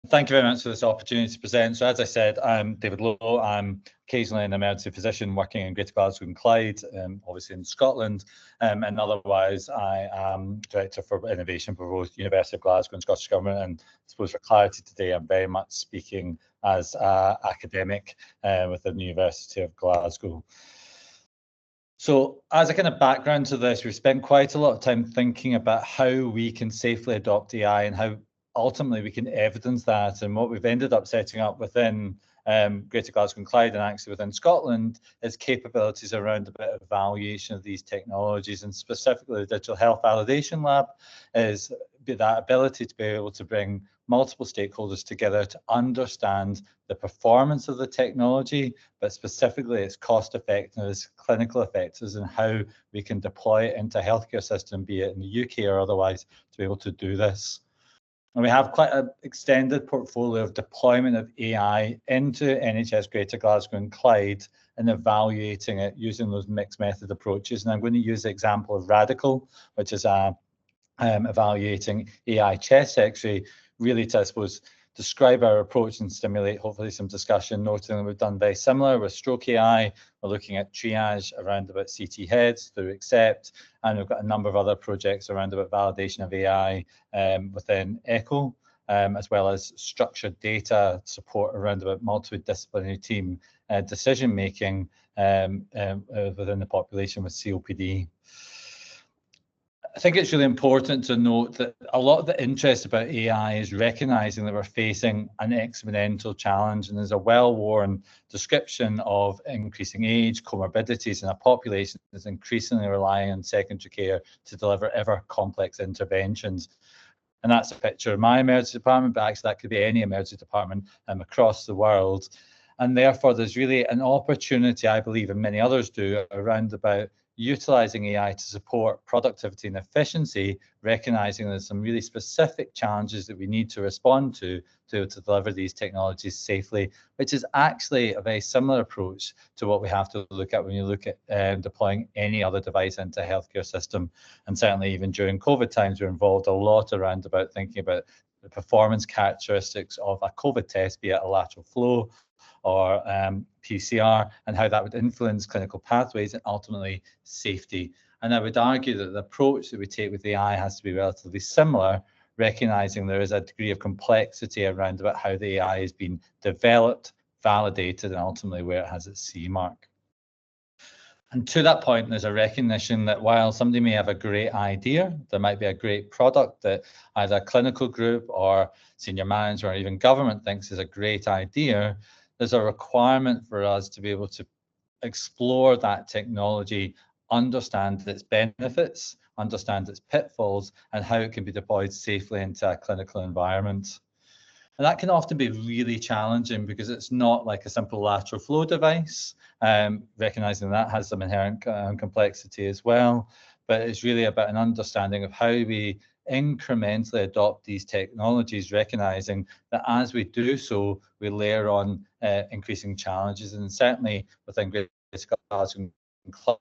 Thank you very much for this opportunity to present. So as I said, I'm David Lowe. I'm occasionally an emergency physician working in Greater Glasgow and Clyde, obviously in Scotland, and otherwise I am Director for Innovation for both University of Glasgow and Scottish Government. And I suppose for clarity today, I'm very much speaking as an academic within the University of Glasgow. So as a kind of background to this, we've spent quite a lot of time thinking about how we can safely adopt AI and how ultimately we can evidence that. And what we've ended up setting up within Greater Glasgow and Clyde and actually within Scotland is capabilities around a bit of evaluation of these technologies, and specifically the Digital Health Validation Lab is that ability to be able to bring multiple stakeholders together to understand the performance of the technology, but specifically its cost effectiveness, clinical effectiveness, and how we can deploy it into a healthcare system, be it in the UK or otherwise, to be able to do this. And we have quite an extended portfolio of deployment of AI into NHS Greater Glasgow and Clyde and evaluating it using those mixed method approaches. And I'm going to use the example of Radical, which is evaluating AI chest X-ray, really to, I suppose, describe our approach and stimulate hopefully some discussion, noting that we've done very similar with stroke AI. We're looking at triage around about CT heads through Accept, and we've got a number of other projects around about validation of AI within ECHO, as well as structured data support around about multidisciplinary team decision making within the population with COPD. I think it's really important to note that a lot of the interest about AI is recognizing that we're facing an exponential challenge, and there's a well-worn description of increasing age, comorbidities, and a population that's increasingly relying on secondary care to deliver ever complex interventions. And that's a picture of my emergency department, but actually that could be any emergency department across the world. And therefore, there's really an opportunity, I believe, and many others do, around about utilizing AI to support productivity and efficiency, recognizing there's some really specific challenges that we need to respond to deliver these technologies safely, which is actually a very similar approach to what we have to look at when you look at deploying any other device into a healthcare system. And certainly even during COVID times, we're involved a lot around about thinking about the performance characteristics of a COVID test, be it a lateral flow or PCR, and how that would influence clinical pathways and ultimately safety. And I would argue that the approach that we take with AI has to be relatively similar, recognizing there is a degree of complexity around about how the AI has been developed, validated, and ultimately where it has its CE mark. And to that point, there's a recognition that while somebody may have a great idea, there might be a great product that either a clinical group or senior manager or even government thinks is a great idea, there's a requirement for us to be able to explore that technology, understand its benefits, understand its pitfalls, and how it can be deployed safely into a clinical environment. And that can often be really challenging because it's not like a simple lateral flow device, recognizing that has some inherent complexity as well. But it's really about an understanding of how we incrementally adopt these technologies, recognizing that as we do so, we layer on increasing challenges. And certainly within Greater Glasgow and Clyde,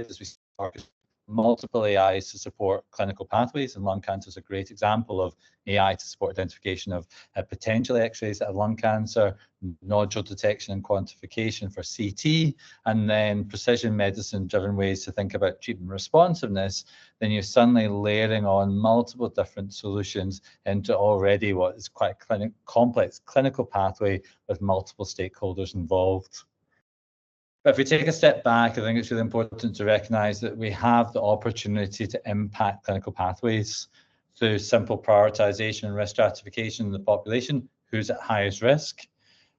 as we start multiple AIs to support clinical pathways, and lung cancer is a great example of AI to support identification of potential X-rays of lung cancer, nodule detection and quantification for CT, and then precision medicine driven ways to think about treatment responsiveness. Then you're suddenly layering on multiple different solutions into already what is quite a complex clinical pathway with multiple stakeholders involved. But if we take a step back, I think it's really important to recognize that we have the opportunity to impact clinical pathways through simple prioritization and risk stratification in the population. Who's at highest risk?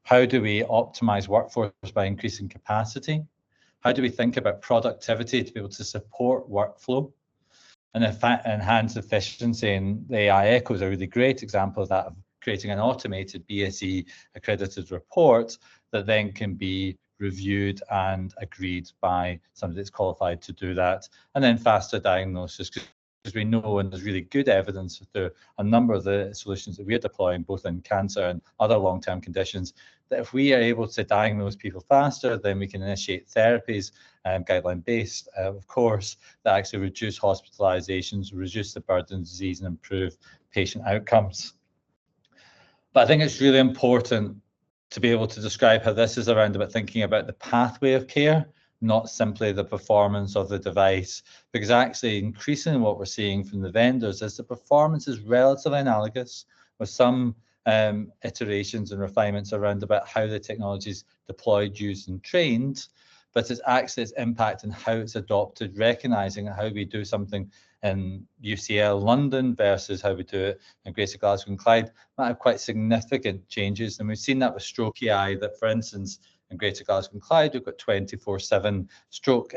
How do we optimize workforce by increasing capacity? How do we think about productivity to be able to support workflow and enhance efficiency? And the AI Echo is a really great example of that, of creating an automated BSE accredited report that then can be reviewed and agreed by somebody that's qualified to do that. And then faster diagnosis, because we know, and there's really good evidence through a number of the solutions that we're deploying, both in cancer and other long-term conditions, that if we are able to diagnose people faster, then we can initiate therapies, guideline-based, of course, that actually reduce hospitalizations, reduce the burden of disease, and improve patient outcomes. But I think it's really important to be able to describe how this is around about thinking about the pathway of care, not simply the performance of the device, because actually increasingly what we're seeing from the vendors is the performance is relatively analogous, with some iterations and refinements around about how the technology is deployed, used and trained, but it's actually its impact and how it's adopted, recognizing how we do something in UCL London versus how we do it in Greater Glasgow and Clyde might have quite significant changes. And we've seen that with stroke AI, that for instance, in Greater Glasgow and Clyde, we've got 24/7 stroke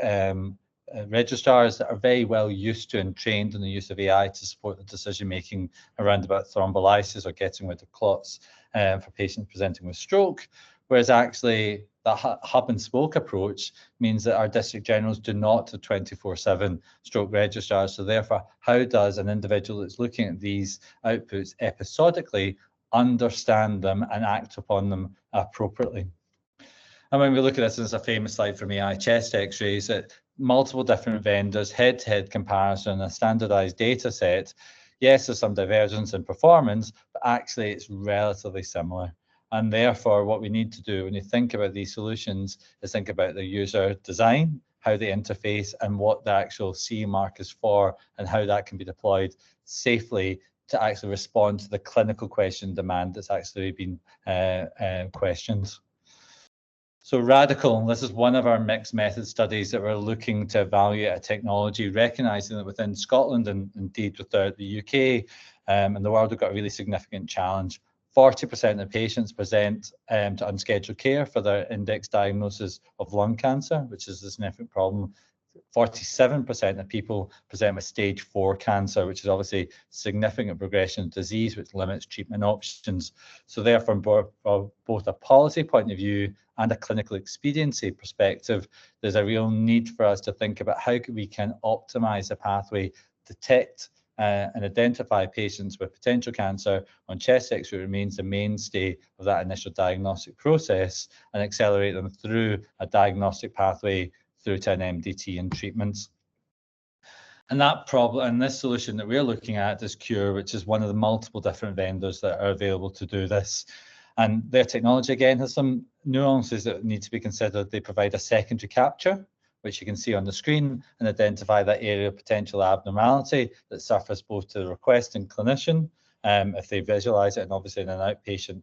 registrars that are very well used to and trained in the use of AI to support the decision making around about thrombolysis or getting rid of clots for patients presenting with stroke. Whereas actually the hub and spoke approach means that our district generals do not have 24/7 stroke registrars. So therefore, how does an individual that's looking at these outputs episodically understand them and act upon them appropriately? And when we look at this, as a famous slide from AI chest x-rays, that multiple different vendors, head-to-head comparison, a standardized data set, yes, there's some divergence in performance, but actually it's relatively similar. And therefore, what we need to do when you think about these solutions is think about the user design, how they interface, and what the actual CE mark is for, and how that can be deployed safely to actually respond to the clinical question demand that's actually been questioned. So radical, this is one of our mixed method studies that we're looking to evaluate a technology, recognizing that within Scotland and indeed without the UK and the world, we've got a really significant challenge. 40% of patients present to unscheduled care for their index diagnosis of lung cancer, which is a significant problem. 47% of people present with stage 4 cancer, which is obviously significant progression of disease, which limits treatment options. So therefore, from both a policy point of view and a clinical expediency perspective, there's a real need for us to think about how we can optimize the pathway, detect and identify patients with potential cancer on chest X-ray remains the mainstay of that initial diagnostic process, and accelerate them through a diagnostic pathway through to an MDT and treatments. And that problem, and this solution that we're looking at is Cure, which is one of the multiple different vendors that are available to do this. And their technology, again, has some nuances that need to be considered. They provide a secondary capture, which you can see on the screen, and identify that area of potential abnormality that suffers both to the requesting clinician, if they visualize it, and obviously in an outpatient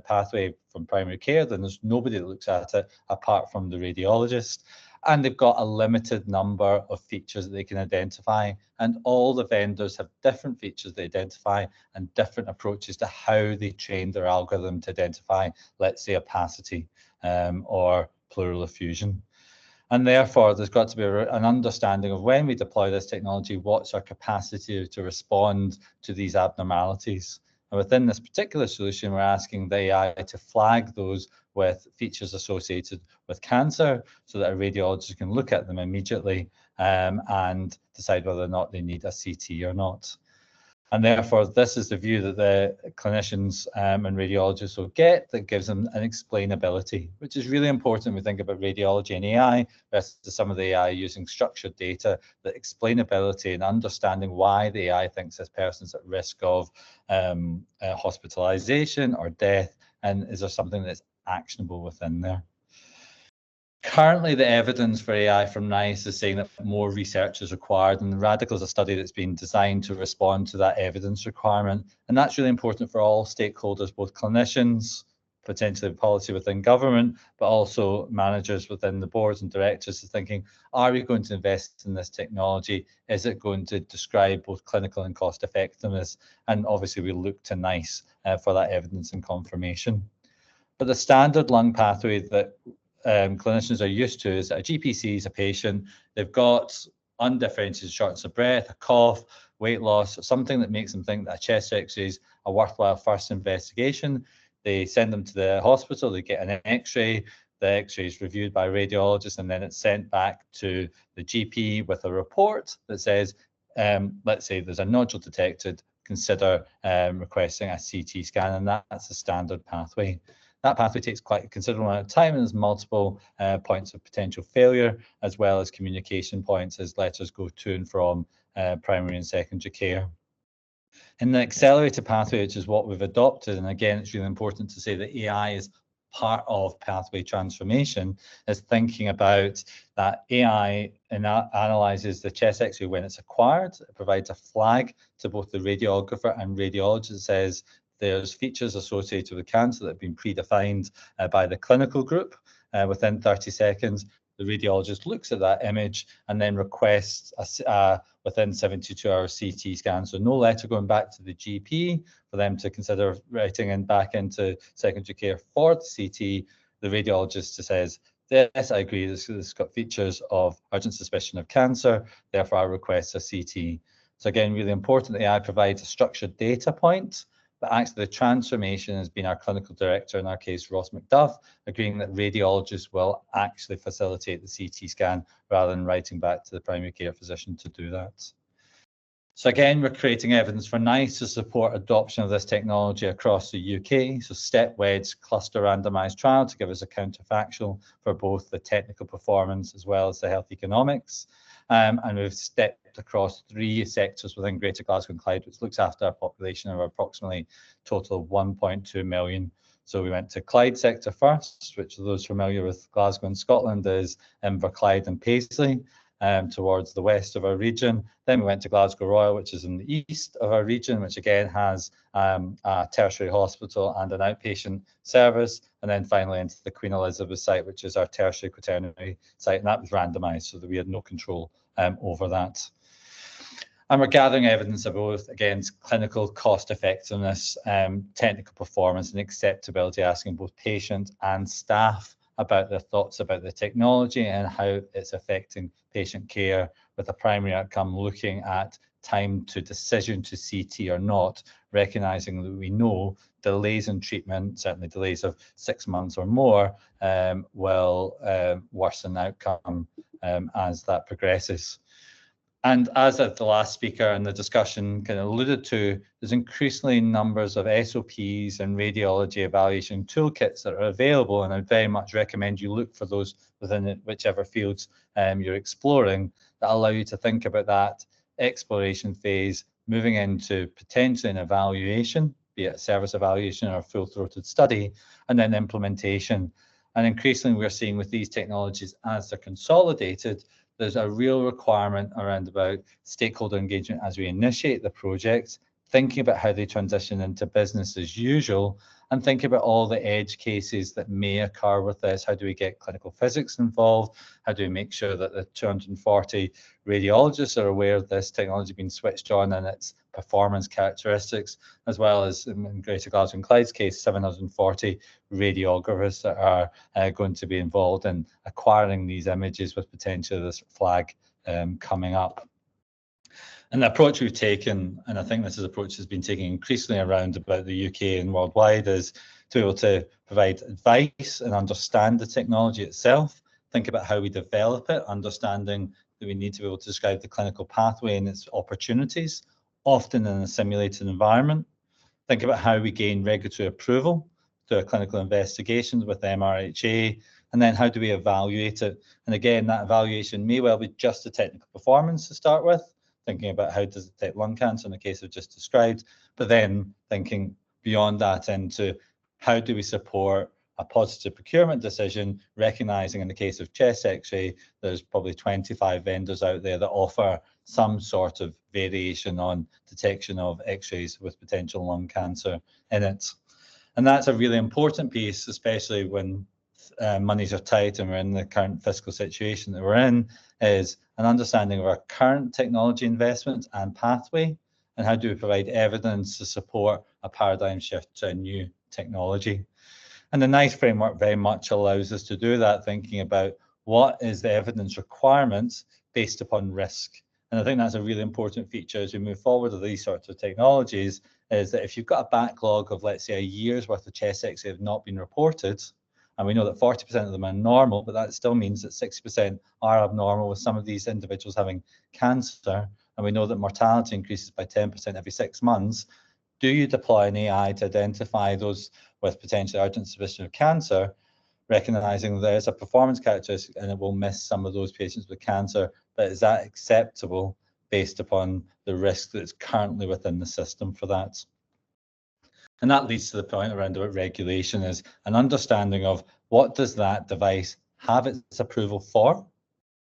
pathway from primary care, then there's nobody that looks at it apart from the radiologist. And they've got a limited number of features that they can identify. And all the vendors have different features they identify and different approaches to how they train their algorithm to identify, let's say, opacity or pleural effusion. And therefore, there's got to be an understanding of when we deploy this technology, what's our capacity to respond to these abnormalities. And within this particular solution, we're asking the AI to flag those with features associated with cancer so that a radiologist can look at them immediately and decide whether or not they need a CT or not. And therefore, this is the view that the clinicians and radiologists will get that gives them an explainability, which is really important when we think about radiology and AI versus some of the AI using structured data, that explainability and understanding why the AI thinks this person's at risk of hospitalization or death, and is there something that's actionable within there. Currently, the evidence for AI from NICE is saying that more research is required, and the Radical is a study that's been designed to respond to that evidence requirement. And that's really important for all stakeholders, both clinicians, potentially policy within government, but also managers within the boards and directors are thinking, are we going to invest in this technology? Is it going to describe both clinical and cost effectiveness? And obviously we look to NICE for that evidence and confirmation. But the standard lung pathway that clinicians are used to is that a GP sees a patient, they've got undifferentiated shortness of breath, a cough, weight loss, something that makes them think that a chest X-ray is a worthwhile first investigation. They send them to the hospital, they get an X-ray, the X-ray is reviewed by a radiologist, and then it's sent back to the GP with a report that says, let's say there's a nodule detected, consider requesting a CT scan, and that's a standard pathway. That pathway takes quite a considerable amount of time, and there's multiple points of potential failure, as well as communication points as letters go to and from primary and secondary care. In the accelerated pathway, which is what we've adopted, and again, it's really important to say that AI is part of pathway transformation, is thinking about that AI analyzes the chest X-ray when it's acquired. It provides a flag to both the radiographer and radiologist. It says there's features associated with cancer that have been predefined by the clinical group. Within 30 seconds, the radiologist looks at that image and then requests within 72 hours CT scan. So no letter going back to the GP for them to consider writing in back into secondary care for the CT. The radiologist says, yes, I agree, this has got features of urgent suspicion of cancer, therefore I request a CT. So again, really important, the AI provides a structured data point, but actually the transformation has been our clinical director, in our case, Ross McDuff, agreeing that radiologists will actually facilitate the CT scan rather than writing back to the primary care physician to do that. So again, we're creating evidence for NICE to support adoption of this technology across the UK. So step-wedge cluster randomized trial to give us a counterfactual for both the technical performance as well as the health economics. And we've stepped across 3 sectors within Greater Glasgow and Clyde, which looks after a population of approximately total of 1.2 million. So we went to Clyde sector first, which for those familiar with Glasgow and Scotland is Inverclyde and Paisley, towards the west of our region. Then we went to Glasgow Royal, which is in the east of our region, which again has a tertiary hospital and an outpatient service. And then finally into the Queen Elizabeth site, which is our tertiary quaternary site, and that was randomised so that we had no control over that. And we're gathering evidence of both, again, clinical cost effectiveness, technical performance and acceptability, asking both patient and staff about their thoughts about the technology and how it's affecting patient care, with a primary outcome looking at time to decision to CT or not, recognizing that we know delays in treatment, certainly delays of 6 months or more, will worsen outcome as that progresses. And as the last speaker in the discussion kind of alluded to, there's increasingly numbers of SOPs and radiology evaluation toolkits that are available, and I very much recommend you look for those within whichever fields you're exploring that allow you to think about that exploration phase, moving into potentially an evaluation, be it service evaluation or a full-throated study, and then implementation. And increasingly we're seeing with these technologies, as they're consolidated, there's a real requirement around about stakeholder engagement as we initiate the project, thinking about how they transition into business as usual, and think about all the edge cases that may occur with this. How do we get clinical physics involved? How do we make sure that the 240 radiologists are aware of this technology being switched on and its performance characteristics, as well as in Greater Glasgow and Clyde's case, 740 radiographers that are going to be involved in acquiring these images with potentially this flag coming up. And the approach we've taken, and I think this approach has been taken increasingly around about the UK and worldwide, is to be able to provide advice and understand the technology itself, think about how we develop it, understanding that we need to be able to describe the clinical pathway and its opportunities, often in a simulated environment, think about how we gain regulatory approval to our clinical investigations with MRHA, and then how do we evaluate it? And again, that evaluation may well be just the technical performance to start with, thinking about how does it detect lung cancer in the case I've just described, but then thinking beyond that into how do we support a positive procurement decision, recognizing in the case of chest X-ray, there's probably 25 vendors out there that offer some sort of variation on detection of X-rays with potential lung cancer in it. And that's a really important piece, especially when monies are tight and we're in the current fiscal situation that we're in, is an understanding of our current technology investments and pathway, and how do we provide evidence to support a paradigm shift to a new technology. And the NICE framework very much allows us to do that, thinking about what is the evidence requirements based upon risk. And I think that's a really important feature as we move forward with these sorts of technologies, is that if you've got a backlog of, let's say, a year's worth of chest X-ray have not been reported, and we know that 40% of them are normal, but that still means that 60% are abnormal, with some of these individuals having cancer. And we know that mortality increases by 10% every 6 months. Do you deploy an AI to identify those with potentially urgent suspicion of cancer, recognizing there's a performance characteristic and it will miss some of those patients with cancer, but is that acceptable based upon the risk that's currently within the system for that. And that leads to the point around about regulation, is an understanding of what does that device have its approval for,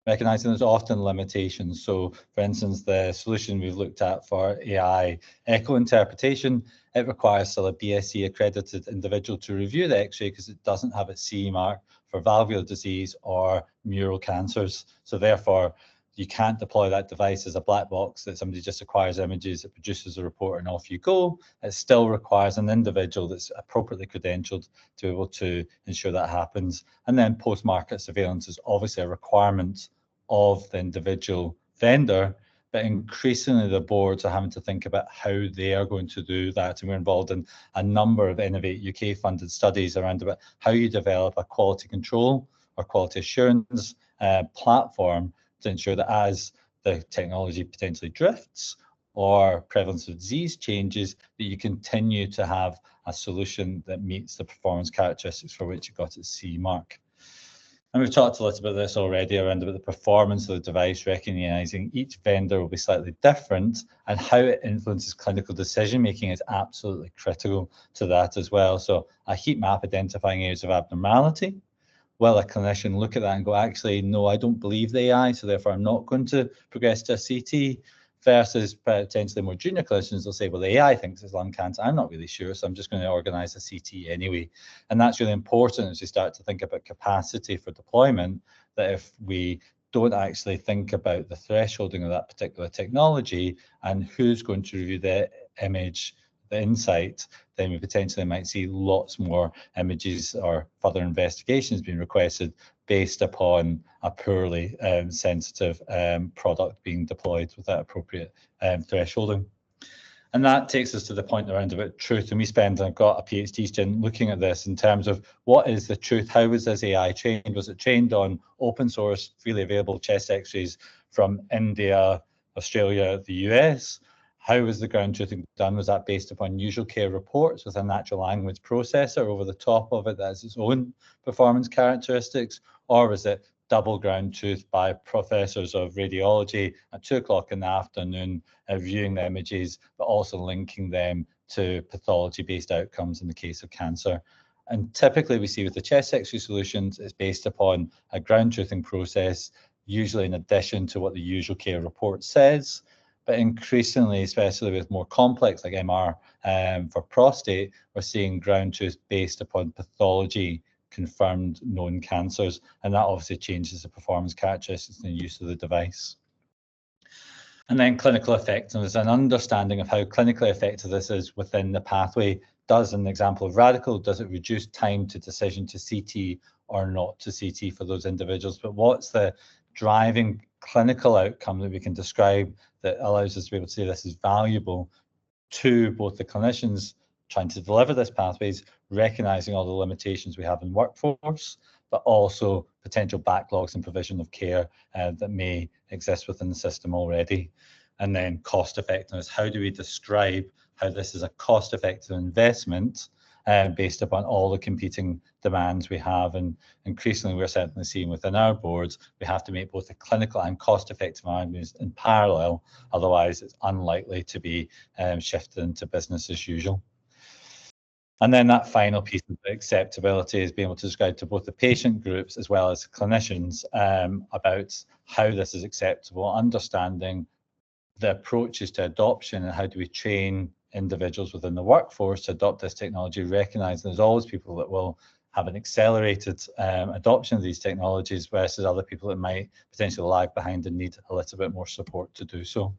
recognizing there's often limitations. So for instance, the solution we've looked at for AI echo interpretation, it requires still a BSc accredited individual to review the X-ray because it doesn't have its CE mark for valvular disease or mural cancers. So therefore, you can't deploy that device as a black box that somebody just acquires images, it produces a report, and off you go. It still requires an individual that's appropriately credentialed to be able to ensure that happens. And then post-market surveillance is obviously a requirement of the individual vendor, but increasingly the boards are having to think about how they are going to do that. And we're involved in a number of Innovate UK funded studies around about how you develop a quality control or quality assurance platform to ensure that as the technology potentially drifts or prevalence of disease changes, that you continue to have a solution that meets the performance characteristics for which it got its CE mark. And we've talked a little bit about this already around about the performance of the device, recognizing each vendor will be slightly different, and how it influences clinical decision making is absolutely critical to that as well. So a heat map identifying areas of abnormality. Well, a clinician look at that and go, actually, no, I don't believe the AI, so therefore I'm not going to progress to a CT, versus potentially more junior clinicians will say, well, the AI thinks it's lung cancer. I'm not really sure, so I'm just going to organize a CT anyway. And that's really important as we start to think about capacity for deployment, that if we don't actually think about the thresholding of that particular technology and who's going to review the image, the insight, then we potentially might see lots more images or further investigations being requested based upon a poorly sensitive product being deployed without appropriate thresholding. And that takes us to the point around about truth. And we spend, I've got a PhD student looking at this in terms of what is the truth? How was this AI trained? Was it trained on open source, freely available chest x-rays from India, Australia, the US? How was the ground truthing done? Was that based upon usual care reports with a natural language processor over the top of it that has its own performance characteristics? Or was it double ground truth by professors of radiology at 2 o'clock in the afternoon, viewing the images, but also linking them to pathology-based outcomes in the case of cancer? And typically we see with the chest x-ray solutions, it's based upon a ground truthing process, usually in addition to what the usual care report says. But increasingly, especially with more complex like MR for prostate, we're seeing ground truth based upon pathology confirmed known cancers, and that obviously changes the performance characteristics and the use of the device. And then clinical effectiveness, an understanding of how clinically effective this is within the pathway. Does, an example of radical, does it reduce time to decision to CT or not to CT for those individuals? But what's the driving clinical outcome that we can describe that allows us to be able to say this is valuable to both the clinicians trying to deliver this pathways, recognizing all the limitations we have in workforce, but also potential backlogs in provision of care that may exist within the system already. And then cost effectiveness. How do we describe how this is a cost effective investment based upon all the competing demands we have? And increasingly, we're certainly seeing within our boards, we have to make both the clinical and cost effective arguments in parallel. Otherwise, it's unlikely to be shifted into business as usual. And then that final piece of acceptability is being able to describe to both the patient groups as well as clinicians about how this is acceptable, understanding the approaches to adoption and how do we train individuals within the workforce to adopt this technology, recognizing there's always people that will have an accelerated adoption of these technologies versus other people that might potentially lag behind and need a little bit more support to do so.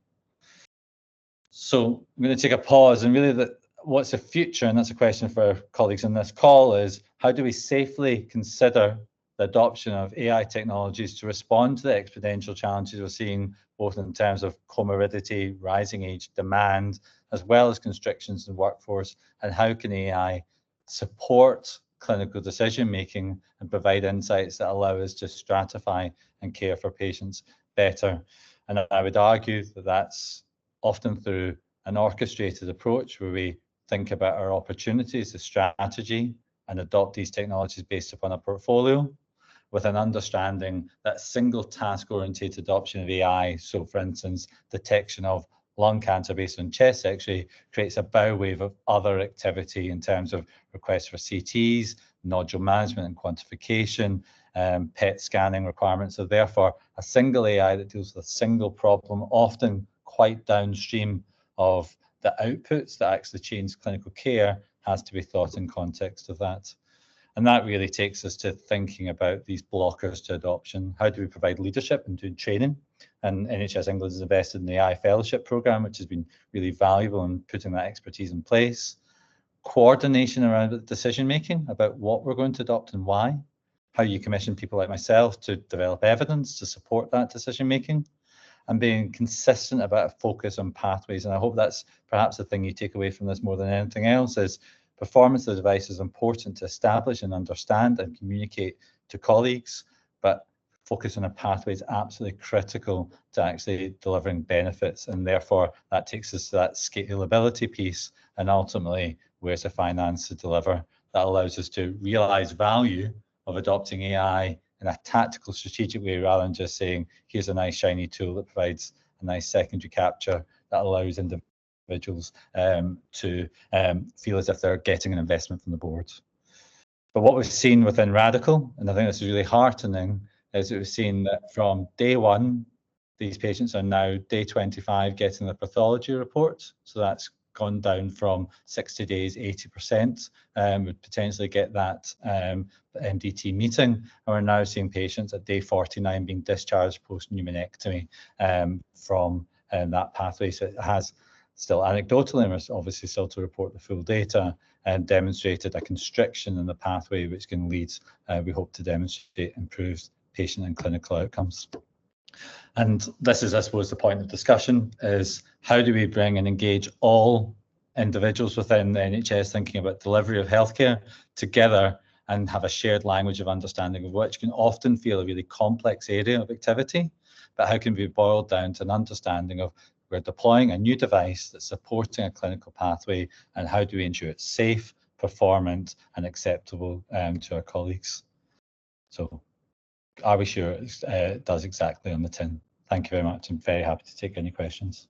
So I'm going to take a pause, and really what's the future, and that's a question for our colleagues on this call, is how do we safely consider the adoption of AI technologies to respond to the exponential challenges we're seeing, both in terms of comorbidity, rising age, demand, as well as constrictions in workforce, and how can AI support clinical decision making and provide insights that allow us to stratify and care for patients better? And I would argue that that's often through an orchestrated approach where we think about our opportunities, the strategy, and adopt these technologies based upon a portfolio, with an understanding that single task-oriented adoption of AI, so for instance, detection of lung cancer based on chest X-ray, creates a bow wave of other activity in terms of requests for CTs, nodule management and quantification, PET scanning requirements. So therefore, a single AI that deals with a single problem, often quite downstream of the outputs that actually change clinical care, has to be thought in context of that. And that really takes us to thinking about these blockers to adoption. How do we provide leadership and do training? And NHS England has invested in the AI Fellowship Programme, which has been really valuable in putting that expertise in place. Coordination around decision making about what we're going to adopt and why. How you commission people like myself to develop evidence to support that decision making. And being consistent about a focus on pathways. And I hope that's perhaps the thing you take away from this more than anything else, is performance of the device is important to establish and understand and communicate to colleagues, but focus on a pathway is absolutely critical to actually delivering benefits. And therefore, that takes us to that scalability piece, and ultimately, where's the finance to deliver? That allows us to realize value of adopting AI in a tactical, strategic way, rather than just saying, here's a nice shiny tool that provides a nice secondary capture that allows individuals to feel as if they're getting an investment from the board. But what we've seen within Radical, and I think this is really heartening, is that we've seen that from day one, these patients are now day 25 getting the pathology report. So that's gone down from 60 days, 80%. Would potentially get that MDT meeting. And we're now seeing patients at day 49 being discharged post-pneumonectomy from that pathway. So it has still anecdotally, and we're obviously still to report the full data, and demonstrated a constriction in the pathway, which can lead, we hope to demonstrate, improved patient and clinical outcomes. And this is, I suppose, the point of discussion, is how do we bring and engage all individuals within the NHS thinking about delivery of healthcare together and have a shared language of understanding of which can often feel a really complex area of activity, but how can we boil down to an understanding of we're deploying a new device that's supporting a clinical pathway, and how do we ensure it's safe, performant, and acceptable to our colleagues? So are we sure it does exactly on the tin? Thank you very much. I'm very happy to take any questions.